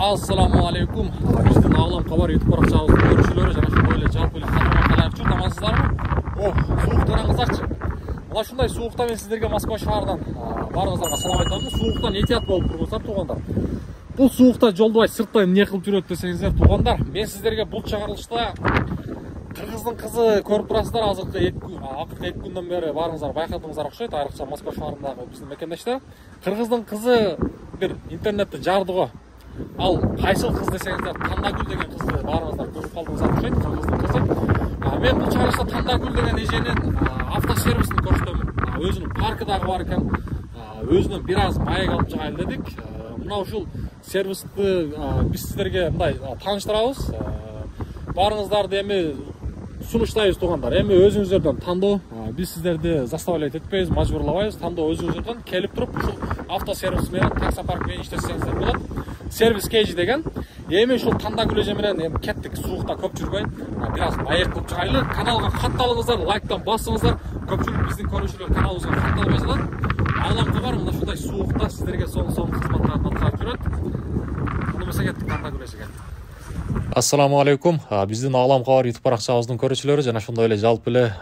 Assalamu alaikum. Биздин Ағлам Хабар YouTube парақшабыздын көрүүчүлөрү жана ошондой эле жалпы эле кадырман калайыкчы, амансыздарбы? Суук тараңыздарчы. Мына ушундай суукта мен сиздерге Москва шаарынан баарыңыздарга салам айтамын. Сууктан этият болуп туруңуздар, туугандар. Бул суукта жолдобай сырттай эмне кылып жүрөт десеңиздер, туугандар, мен сиздерге бул чыгарылышта кыргыздын кызы көрүп турасыздар. Акыркы 2 күндөн бери баарыңыздар байкадыңыздар окшойт, айрыкча Москва шаарындагы биздин мекендеште. Кыргыздын кызы бир интернетте жарды го. Ал кайсыл кыз десеңиздер, Тандагүл деген кызды баарыңыздар көрүп калдыңыздар окшойт, кыргыздын кызы. Мен бул чыгарылышта Тандагүл деген эженин автосервисин көрсөтөмүн. Өзүнүн паркы дагы бар экен. Өзүнөн бир аз маек алып чыгайлы дедик. Мына ушул сервисти биз сиздерге мындай тааныштырабыз. Баарыңыздарды эми сунуштайбыз, туугандар. Эми өзүңүздөрдөн тандоо. Биз сиздерди заставлять этпейбиз, мажбурлабайбыз. Тандоо өзүңүздөрдөн келип туруп ушул автосервис менен, таксопарк менен иштесеңиздер болот. Сервис кейжи деген. Эми ушул Тандагүл эже менен эми кеттик, суукта көп жүрбөй. Бир аз маек кылып чыгайлы. Каналга катталыңыздар, лайктан басыңыздар. Көпчүлүк биздин көрүүчүлөр каналыбызга катталбай жатат. Ағлам Хабар мына ушундай суукта сиздерге соң кызматтарды аткарып жүрөт. Муну эмесе кеттик Тандагүл эжеге. Ассаламу алейкум. Биздин Ағлам Хабар YouTube паракчабыздын көрүүчүлөрү жана ошондой эле жалпы эле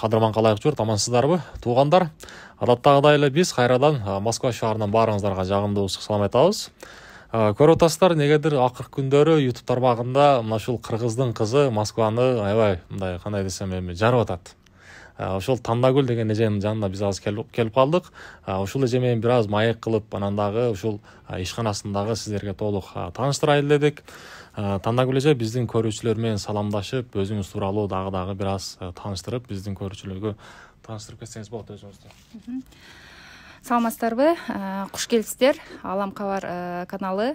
кадырман калайык журт, амансыздарбы, туугандар? Адаттагыдай эле биз кайрадан Москва шаарынан баарыңыздарга жагымдуу салам айтабыз. Көрүп атасыздар, негедир акыркы күндөрү YouTube тармагында мына ушул кыргыздын кызы Москваны аябай мындай кандай десем эми жарып атат. Ошол Тандагүл деген эженин жанына биз азыр келип калдык. Ушул эже менен бир аз маек кылып, анан дагы ушул ишканасындагы сиздерге толук тааныштырайлы дедик. Тандагүл эже биздин көрүүчүлөр менен саламдашып, өзүңүз тууралуу дагы бир аз тааныштырып, биздин көрүүчүлөргө тааныштырып кетсеңиз болот өзүңүздү. Саламатсыздарбы, куш келипсиздер. Ағлам Хабар каналы.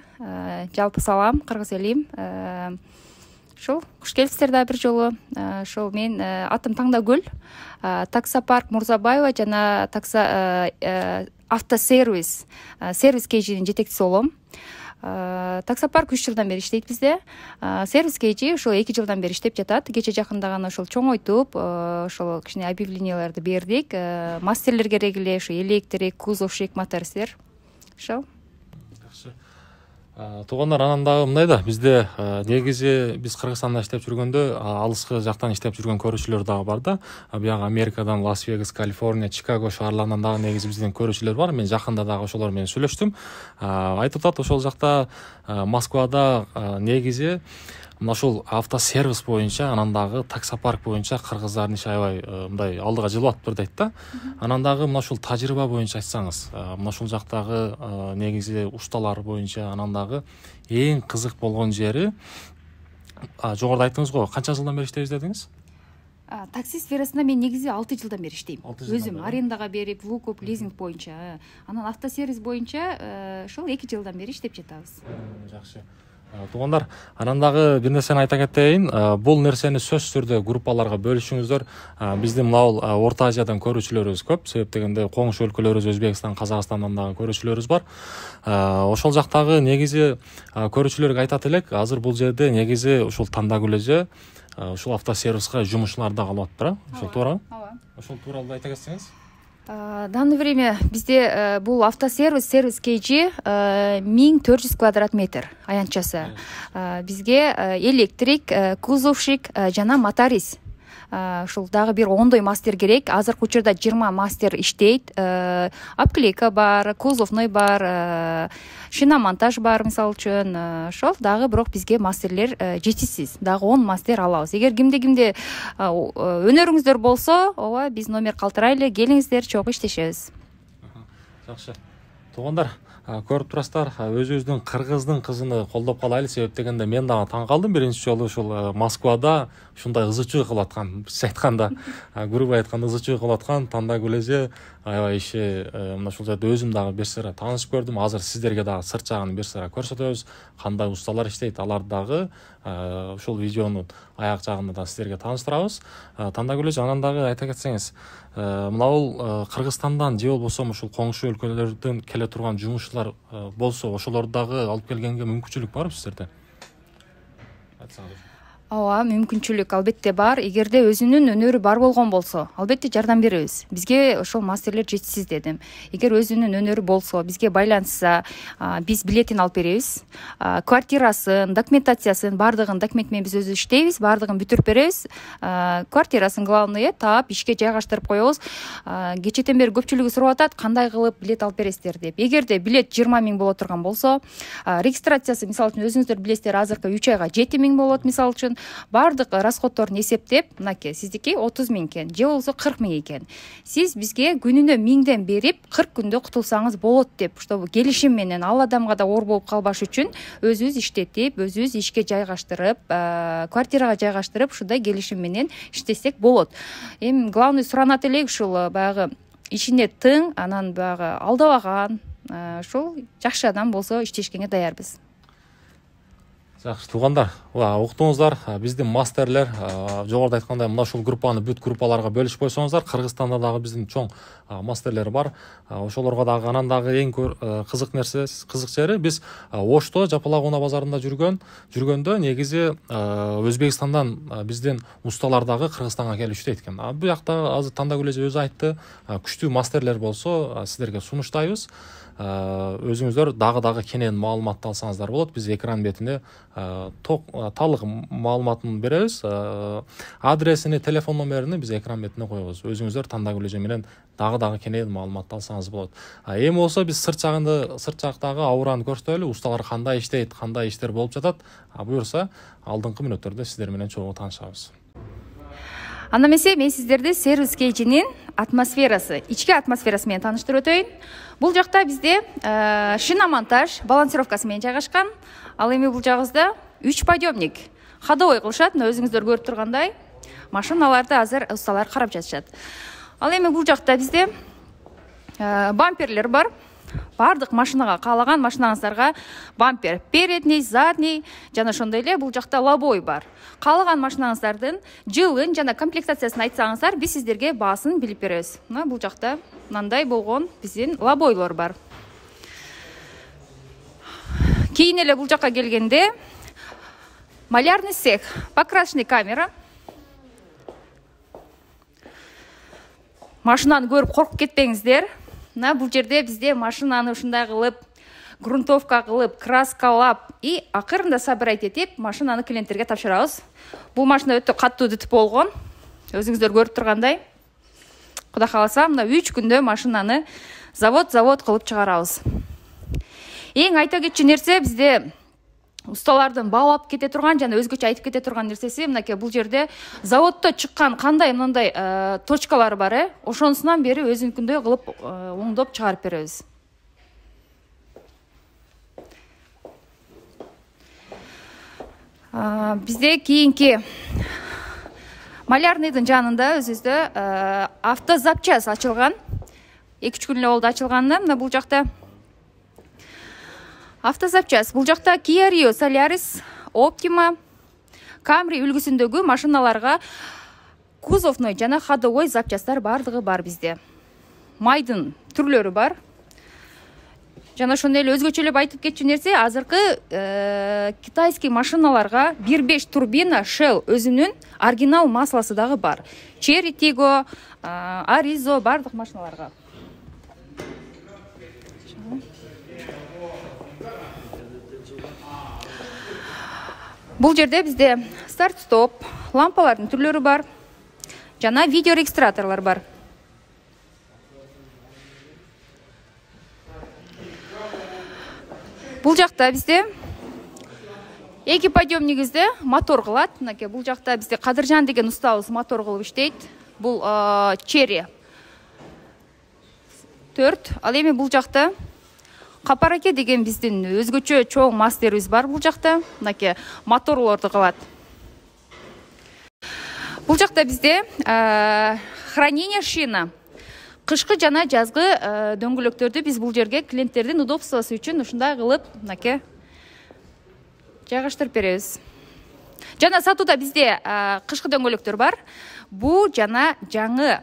Жалпы салам, кыргыз элим. Ушул куш келипсиздер да бир жолу. Ошол мен атым Тандагүл. Таксопарк Мурзабаева жана автосервис кейжинин жетекчиси болом. Таксопарк 3 жылдан бери иштейт бизде. Сервис кейжи ошол 2 жылдан бери иштеп жатат. Кече жакында гана ошол чоңойтуп, ошол кичине объявленияларды бердик. Мастерлер керек эле, ошо электрик, кузовщик, мотористер. Ошол. Туугандар, анан дагы мындай да, бизде негизи биз Кыргызстанда иштеп жүргөндө алыскы жактан иштеп жүргөн көрүүчүлөр дагы бар да. Бияга Америкадан, Лас-Вегас, Калифорния, Чикаго шаарларынан дагы негизи биздин көрүүчүлөр бар. Мен жакында дагы ошолор менен сүйлөштүм. Айтып атат, ошол жакта Москвада негизи мына ушул автосервис боюнча, анан дагы таксопарк боюнча кыргыздардын иши аябай мындай алдыга жылып атыптыр дейт да. Анан дагы мына ушул тажрыйба боюнча айтсаңыз, мына ушул жактагы негизи усталар боюнча, анан дагы эң кызык болгон жери, жогоруда айттыңыз го, канча жылдан бери иштейбиз дедиңиз? Такси сферасында мен негизи 6 жылдан бери иштейм. Өзүм арендага берип, выкуп, лизинг боюнча. Анан автосервис боюнча ошол 2 жылдан бери иштеп жатабыз. Жакшы. Туугандар, анан дагы бир нерсени айта кетейин. Бул нерсени сөзсүз түрдө группаларга бөлүшүңүздөр. Биздин мына Орто Азиядан көрүүчүлөрүбүз көп. Себеп дегенде коңшу өлкөлөрүбүз, Өзбекстан, Казакстандан дагы көрүүчүлөрүбүз бар. Ошол жактагы негизи көрүүчүлөргө айтат элек, азыр бул жерде негизи ушул Тандагүл эже ушул автосервиске жумушчуларды да алып атыптыр, ошол туурабы? Ооба. Ошол тууралуу айта кетсеңиз. Данный время бизде бул автосервис кейжи 1400 квадрат метр аянтчасы. Бизге электрик, кузовщик жана моторист. Ушул дагы бир 10 мастер керек. Азыркы учурда 20 мастер иштейт. Обклейка бар, кузовной бар, шиномонтаж бар, мисалы үчүн. Ошол дагы бирок бизге мастерлер жетишсиз. Дагы 10 мастер алабыз. Эгер кимде өнөрүңүздөр болсо, ооба, биз номер калтырайлы, келиңиздер, чогуу иштешебиз. Жакшы. Туугандар, көрүп турасыздар, өзүбүздүн кыргыздын кызыны колдоп калайлы. Себеп дегенде мен дагы таң калдым, биринчи жолу ушул Москвада ушундай ызычуу кылып аткан, биз айтканда, грубо айтканда ызычуу кылып аткан Тандагүл эже аябай иши мына ушул жерде өзүм дагы бир сыйра таанышып көрдүм. Азыр сиздерге дагы сырт жагын бир сыйра көрсөтөбүз, кандай усталар иштейт, аларды дагы ушул видеонун аяк жагында да сиздерге тааныштырабыз. Тандагүл эже, анан дагы айта кетсеңиз, мына бул Кыргызстандан же болбосо ушул коңшу өлкөлөрдөн келе турган жумушчулар болсо, ошолорду дагы алып келгенге мүмкүнчүлүк барбы сиздерде? Айтсаңыз. Ооба, мүмкүнчүлүк албетте бар. Эгерде өзүнүн өнөрү бар болгон болсо, албетте жардам беребиз. Бизге ошол мастерлер жетишсиз дедим. Эгер өзүнүн өнөрү болсо, бизге байланышса, биз билетин алып беребиз. Квартирасын, документациясын бардыгын документ менен биз өзү иштейбиз, бардыгын бүтүрүп беребиз. Квартирасын главное таап ишке жайгаштырып коебуз. Кечэтен бери көпчүлүгү сурап атат, кандай кылып билет алып бересиздер деп. Эгерде билет 20 000 боло турган болсо, регистрациясы мисалы үчүн өзүңүздөр билесиздер, азыркы 3 айга 7 000 болот мисалы үчүн. Бардык расходторун эсептеп, мынакей сиздики 30 000 экен, же болбосо 40 000 экен. Сиз бизге күнүнө 1000ден берип 40 күндө кутулсаңыз болот деп, чтобы келишим менен ал адамга да оор болуп калбаш үчүн өзүбүз иштетип, өзүбүз ишке жайгаштырып, квартирага жайгаштырып, ушундай келишим менен иштесек болот. Эми главный суранат элек ушул баягы ишине тың, анан баягы алдабаган, ушул жакшы адам болсо иштешкенге даярбыз. Жакшы туугандар, уктуңуздар, биздин мастерлер жогоруда айткандай мына ушул группаны бүт группаларга бөлүшүп койсоңуздар, Кыргызстанда дагы биздин чоң мастерлер бар. Ошолорго дагы анан дагы эң кызык нерсе, кызык жери биз Ошто Жапалак унаа базарында жүргөндө негизи Өзбекстандан биздин усталар дагы Кыргызстанга келип иштейт экен. Бу жакта азыр Тандагүл эже өзү айтты, күчтүү мастерлер болсо сиздерге сунуштайбыз. Өзүңүздөр дагы кенен маалыматты алсаңыздар болот. Биз экран бетинде талык маалыматын беребиз. Адресини, телефон номерини биз экран бетине коебуз. Өзүңүздөр Тандагүл эже менен дагы кенен маалыматты алсаңыз болот. Эми болсо биз сырт жактагы аурааны көрсөтөлү. Усталар кандай иштейт, кандай иштер болуп жатат. Буюрса, алдыңкы мүнөттөрдө сиздер менен чогуу таанышабыз. Анда эмесе мен сиздерди сервис кейжинин атмосферасы, ички атмосферасы менен тааныштырып өтөйүн. Бул жакта бизде шиномонтаж, балансировкасы менен жайгашкан. Ал эми бул жагыбызда 3 подъемник. Ходовой кылышат, өзүңүздөр көрүп тургандай. Машиналарды азыр усталар карап жатышат. Ал эми бул жакта бизде бамперлер бар. Бардык машинага, каалаган машинаңыздарга бампер, передний, задний, жана ошондой эле бул жакта лобой бар. Каалаган машинаңыздардын жылын жана комплектациясын айтсаңыздар, биз сиздерге баасын билип беребиз. Мына бул жакта мындай болгон биздин лобойлор бар. Кийин эле бул жакка келгенде малярный цех, покрасочный камера. Машинаны көрүп коркуп кетпеңиздер. Бул жерде бизде машинаны ушундай кылып, грунтовка кылып, краскалап и акырында собирать этип, машинаны клиенттерге тапшырабыз. Бул машина өтө каттуу бүтүп болгон. Өзүңүздөр көрүп тургандай. Кудай кааласа, мына 3 күндө машинаны завод кылып чыгарабыз. Эң айта кетчү нерсе бизде усталардын баалап кете турган жана өзгөчө айтып кете турган нерсеси, мынакей бул жерде заводдо чыккан кандай мындай точкалар бар, ошонусунан бери өзүнүкүндөй кылып оңдоп чыгарып беребиз. Бизде кийинки малярныйдын жанында өзүбүздө автозапчас ачылган. 2-3 күн эле болду ачылганына. Мына бул жакта автозапчас. Бул жакта Kia Rio, Solaris, Optima, Camry үлгүсүндөгү машиналарга кузовной жана ходовой запчастар бардыгы бар бизде. Майдын түрлөрү бар. Жана ошондой эле өзгөчө эле айтып кетчү нерсе, азыркы китайский машиналарга 1.5 турбина Shell өзүнүн оригинал масласы дагы бар. Cherry Tiggo, Arizo бардык машиналарга. Бул жерде бизде старт-стоп, лампалардын түрлөрү бар. Жана видео регистраторлор бар. Бул жакта бизде эки подъемнигибизде мотор кылат. Мынакей бул жакта бизде Кадыржан деген устабыз мотор кылып иштейт. Бул Cherry 4. Ал эми бул жакта Капараке деген биздин өзгөчө чоң мастерибиз бар бул жакта. Мынакей моторлорду кылат. Бул жакта бизде хранение шина. Кышкы жана жазгы дөңгөлөктөрдү биз бул жерге клиенттердин удобствосу үчүн ушундай кылып, мынакей жайгаштырып беребиз. Жана сатууда бизде кышкы дөңгөлөктөр бар. Бу жана жаңы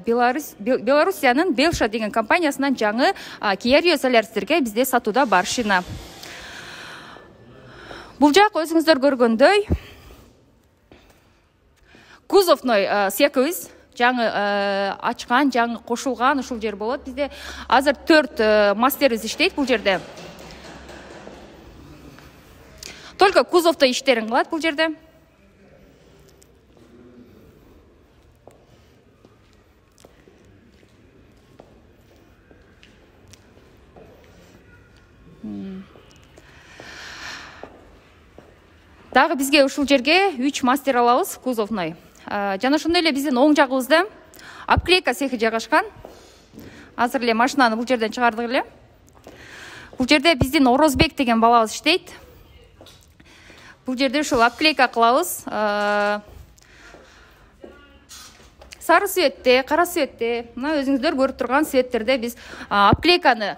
Белоруссиянын Белша деген компаниясынан жаңы Kia Rio Solaris'терге бизде сатууда бар шина. Бул жак өзүңүздөр көргөндөй кузовной секебиз. Жаңы ачкан, жаңы кошулган ушул жер болот. Бизде азыр 4 мастерибиз иштейт бул жерде. Только кузовто иштерин кылат бул жерде. Дагы бизге ушул жерге 3 мастер алабыз, кузовной. Жана ошондой эле биздин оң жагыбызда обклейка цехи жайгашкан. Азыр эле машинаны бул жерден чыгардык эле. Бул жерде биздин Орозбек деген балабыз иштейт. Бул жерде ушул обклейка кылабыз. Сары светте, кара светте, мына өзүңүздөр көрүп турган светтерде биз обклейканы,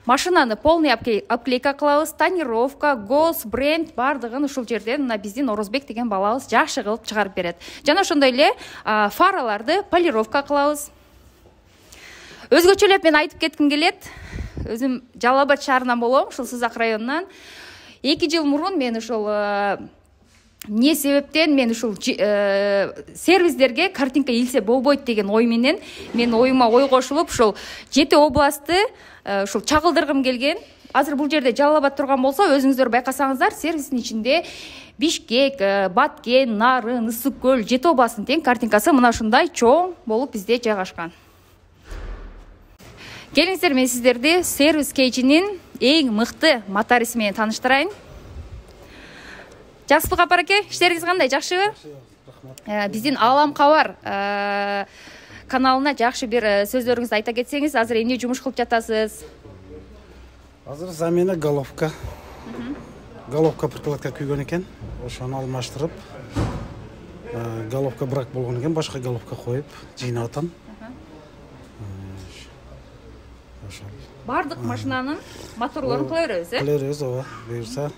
машинаны полный обклейка кылабыз. Тонировка, гос, бренд бардыгын ушул жерден мына биздин Орозбек деген балабыз жакшы кылып чыгарып берет. Жана ошондой эле фараларды полировка кылабыз. Өзгөчөлөп мен айтып кетким келет. Өзүм Жалал Абад шаарынан болом, ушул Сызак районунан. 2 жыл мурун мен ушул не себептен мен ушул сервисдерге картинка илсе болбойт деген ой менен мен оюма ой кошулуп ушул 7 областты ушул чагылдыргым келген. Азыр бул жерде Жалал Абад турган болсо, өзүңүздөр байкасаңыздар, сервистин ичинде Бишкек, Баткен, Нарын, Ысык көл, 7 областын тең картинкасы мына ушундай чоң болуп бизде жайгашкан. Келиңиздер, мен сиздерди сервис кейжинин эң мыкты моториси менен тааныштырайын. Жақсылық апараке, іштеріңіз қандай, жақшыбы? Биздин Алам Кабар каналына жақшы бир сөздөрүңүздү айта кетсеңиз, азыр эмне жумуш кылып жатасыз? Азыр замена головка. Головка прокладка күйгөн экен. Ошону алмаштырып, головка брак болгон экен, башка головка коюп, жыйнап атам. Бардык машинанын моторлорун кыла беребиз, Кыла беребиз, ооба. Буюрса,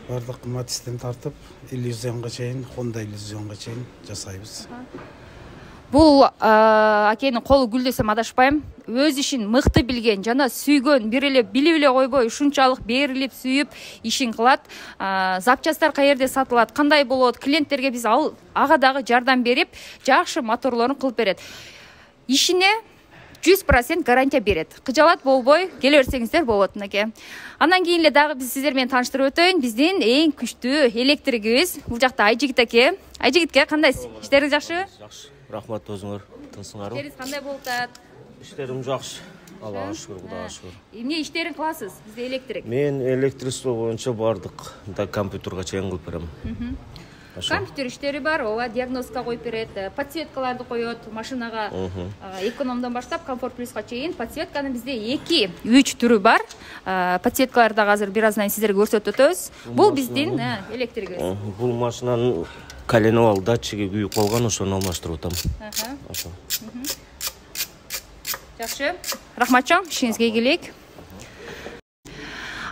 бардык Матистен тартып, иллюзионго чейин, Honda иллюзионго чейин жасайбыз. Бул акенин колу гүл десем адашпайм. Өз ишин мыкты билген, жана сүйгөн, бир эле билип эле койбой, ушунчалык берилип, сүйүп ишин кылат. Запчастар каерде сатылат, кандай болот, клиенттерге биз ага дагы жардам берип, жакшы моторлорун кылып берет. Ишине 100% гарантия берет. Кыжалат болбой, келе берсеңиздер болот мынакей. Андан кийин эле дагы биз сиздер менен тааныштырып өтөйүн. Биздин эң күчтүү электригибиз бул жакта Айжигит аке. Айжигитке кандайсыз? Иштериңиз жакшыбы? Жакшы. Рахмат өзүңөр. Тынсыңарбы? Иштериңиз кандай болуп атат? Иштерим жакшы. Аллага шүгүр, Кудайга шүгүр. Эмне иштерин кыласыз? Бизде электрик. Мен электричество боюнча бардык да компьютерга чейин кылып берем. Компьютер иштери бар, ооба, диагностика коюп берет, подсветкаларды коет, машинага экономдон баштап комфорт плюска чейин. Подсветканын бизде 2-3 түрү бар. Подсветкаларды дагы азыр бир аздан сиздерге көрсөтүп өтөбүз. Бул биздин электригибиз. Бул машинанын коленовал датчиги күйүп калган, ошону алмаштырып атам. Ошо. Жакшы. Рахмат чоң, ишиңизге ийгилик.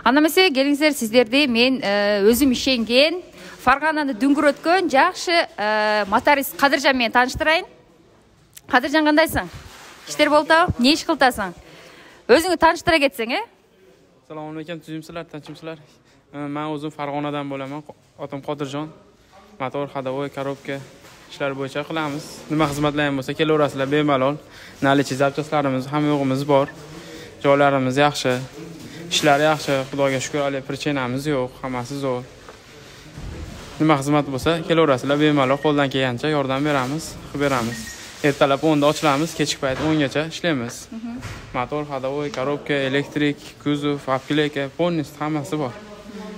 Анда эмесе келиңиздер, сиздерди мен өзүм ишенген, Фаргананы дүңгүрөткөн жакшы моторист Кадыржан менен тааныштырайын. Кадыржан, кандайсың? Иштер болуп атабы? Не иш кылып атасың? Өзүңдү тааныштыра кетсең, Assalomu alaykum, tuzimsizlar, tinchimsizlar. Men o'zim Farg'onadan bo'laman. Otam Qodirjon. Motor, ходовой, коробка ishlar bo'yicha qilamiz. Nima xizmatlar ham bo'lsa kelaverasizlar bemalol. Nalichi zapchastlarimiz ham yo'g'imiz bor. Joylarimiz yaxshi. Ishlar yaxshi, Xudoga shukr, hali prichenamiz yo'q, hammasi zo'r. Nima xizmat bo'lsa kelaverasizlar bemalol, qo'ldan kelgancha yordam beramiz, qilib beramiz. Ertalab 10da ochilamiz, kechki payt 10gacha ishlaymiz. Motor, ходовой, коробка, elektrik, kuzov, obkleyka, polnist hammasi bor.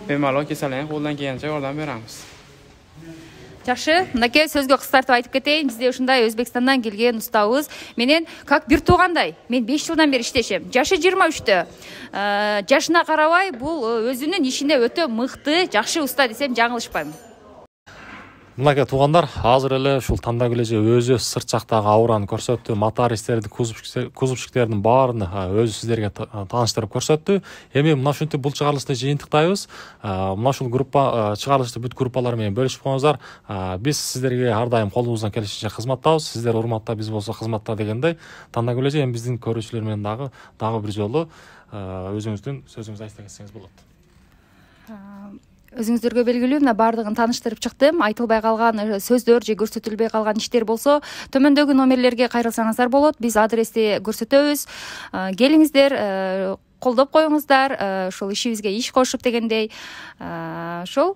Bemalol kelsalar qo'ldan kelgancha yordam beramiz. Жакшы, мынакей сөзгө кыскартып айтып кетейин. Бизде ушундай Өзбекстандан келген устабыз менен как бир туугандай. Мен 5 жылдан бери иштешем. Жашы 23-тө. Жашына карабай, бул өзүнүн ишинде өтө мыкты, жакшы уста десем жаңылышпайм. Мынакей туугандар, азыр эле ушул Тандагүл эже өзү сырт жактагы аураны көрсөттү, мотористтерди, кузовщиктердин баарын өзү сиздерге тааныштырып көрсөттү. Эми мына ушинтип бул чыгарылышты жыйынтыктайбыз. Мына ушул группа чыгарылышты бүт группалар менен бөлүшүп коюңуздар. Биз сиздерге ар дайым колубуздан келишинче кызматтабыз. Сиздер урматта, биз болсо кызматта дегендей. Тандагүл эже эми биздин көрүүчүлөр менен дагы бир жолу өзүңүздүн сөзүңүздү айта кетсеңиз болот. өзүңүздөргө белгилүү мына баардыгын тааныштырып чыктым. Айтылбай калган сөздөр же көрсөтүлбөй калган иштер болсо төмөндөгү номерлерге кайрылсаңыздар болот. Биз адрести көрсөтөбүз. Келиңиздер, колдоп коюңуздар, ушул ишибизге иш кошуп дегендей. Ошол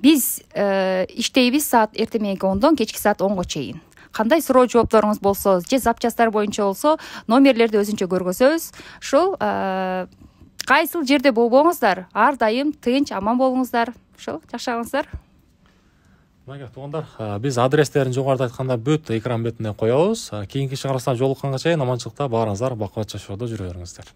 биз иштейбиз саат эртең 10-дон кечки саат 10-го чейин. Кандай суроо жоопторуңуз болсо же запчасттар боюнча болсо номерлерди өзүнчө көргөзөбүз. Ушул кайсыл жерде болбоңуздар, ар дайым тынч, аман болуңуздар. Ошол, жакшыраңыздар. Мага туугандар, биз адрестерин жогоруда айтканда бүт экран бетине коебуз. Кийинки чыгарылышта жолукканга чейин аманчылыкта баарыңыздар бакыт жашоодо жүрө бериңиздер.